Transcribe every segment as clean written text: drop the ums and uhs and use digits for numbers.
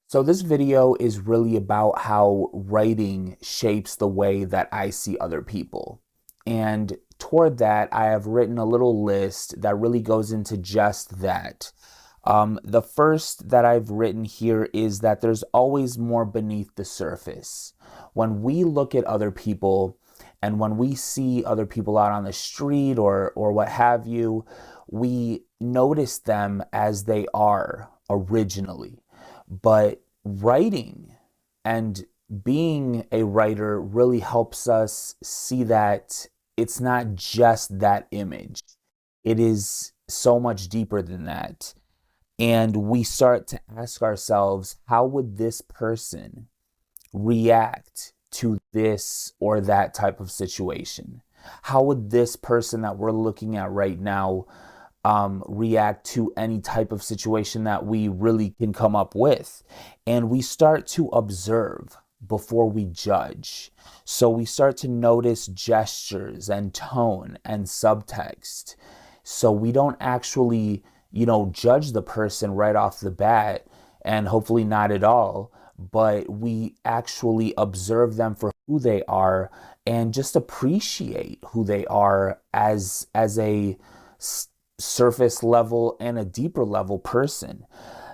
So this video is really about how writing shapes the way that I see other people. And toward that, I have written a little list that really goes into just that. The first that I've written here is that there's always more beneath the surface. When we look at other people and when we see other people out on the street or what have you, we notice them as they are originally. But writing and being a writer really helps us see that it's not just that image. It is so much deeper than that. And we start to ask ourselves, how would this person react to this or that type of situation? How would this person that we're looking at right now react to any type of situation that we really can come up with? And we start to observe before we judge. So we start to notice gestures and tone and subtext. So we don't actually, judge the person right off the bat, and hopefully not at all, but we actually observe them for who they are and just appreciate who they are as a surface level and a deeper level person.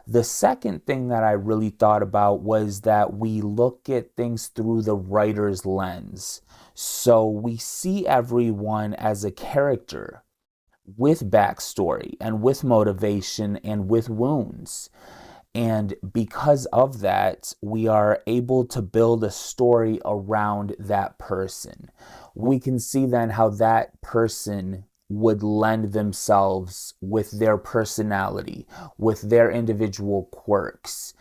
The second thing that I really thought about was that we look at things through the writer's lens. So we see everyone as a character with backstory and with motivation and with wounds. And because of that, we are able to build a story around that person. We can see then how that person would lend themselves with their personality, with their individual quirks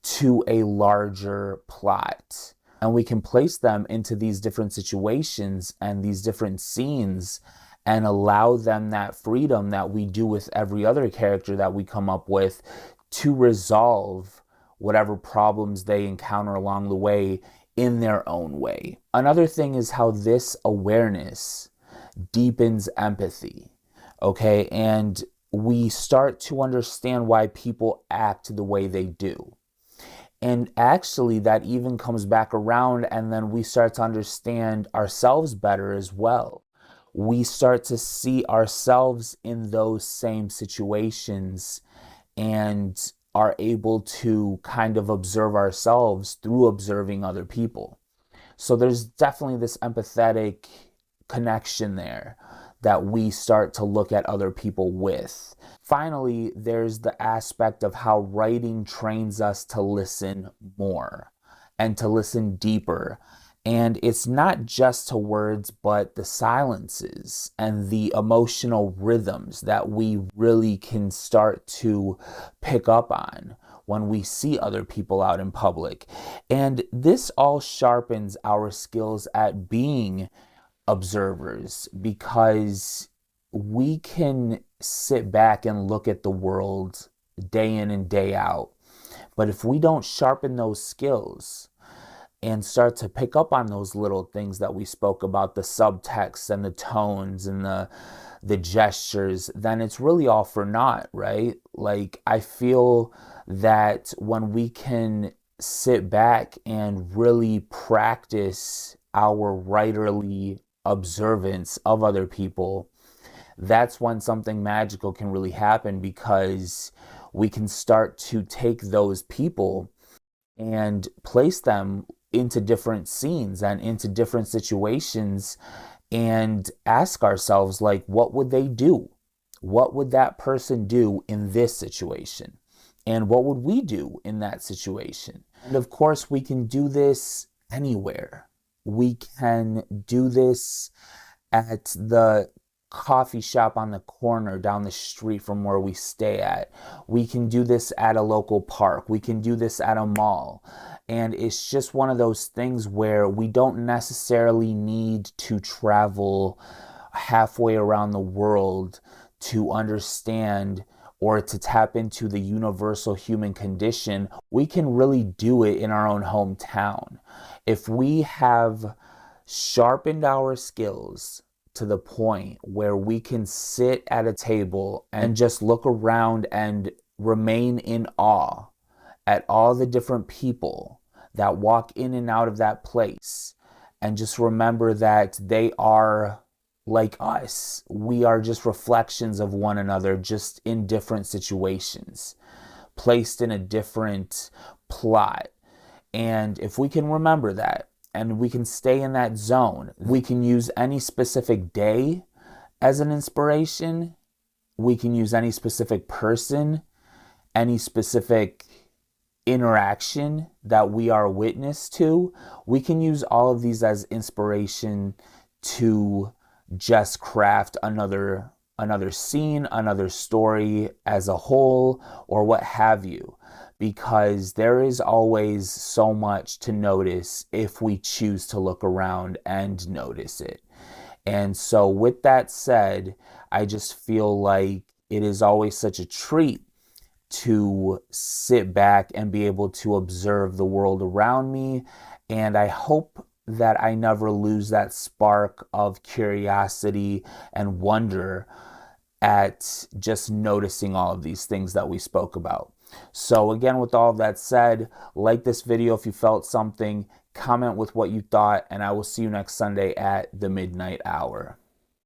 to a larger plot. And we can place them into these different situations and these different scenes and allow them that freedom that we do with every other character that we come up with to resolve whatever problems they encounter along the way in their own way. Another thing is how this awareness deepens empathy, okay? And we start to understand why people act the way they do. And actually, that even comes back around, and then we start to understand ourselves better as well. We start to see ourselves in those same situations and are able to kind of observe ourselves through observing other people. So there's definitely this empathetic connection there that we start to look at other people with. Finally, there's the aspect of how writing trains us to listen more and to listen deeper. And it's not just to words, but the silences and the emotional rhythms that we really can start to pick up on when we see other people out in public. And this all sharpens our skills at being observers, because we can sit back and look at the world day in and day out. But if we don't sharpen those skills and start to pick up on those little things that we spoke about, the subtext and the tones and the gestures, then it's really all for naught, right? Like, I feel that when we can sit back and really practice our writerly observance of other people, that's when something magical can really happen, because we can start to take those people and place them into different scenes and into different situations and ask ourselves, like, what would they do? What would that person do in this situation? And what would we do in that situation? And of course, we can do this anywhere. We can do this at the coffee shop on the corner down the street from where we stay at. We can do this at a local park. We can do this at a mall. And it's just one of those things where we don't necessarily need to travel halfway around the world to understand or to tap into the universal human condition. We can really do it in our own hometown. If we have sharpened our skills to the point where we can sit at a table and just look around and remain in awe at all the different people that walk in and out of that place, and just remember that they are like us. We are just reflections of one another, just in different situations, placed in a different plot. And if we can remember that, and we can stay in that zone, we can use any specific day as an inspiration. We can use any specific person, any specific interaction that we are witness to. We can use all of these as inspiration to just craft another scene, another story as a whole, or what have you, because there is always so much to notice if we choose to look around and notice it. And so with that said, I just feel like it is always such a treat to sit back and be able to observe the world around me. And I hope that I never lose that spark of curiosity and wonder at just noticing all of these things that we spoke about. So again, with all of that said, like this video if you felt something, comment with what you thought, and I will see you next Sunday at the Midnight Hour.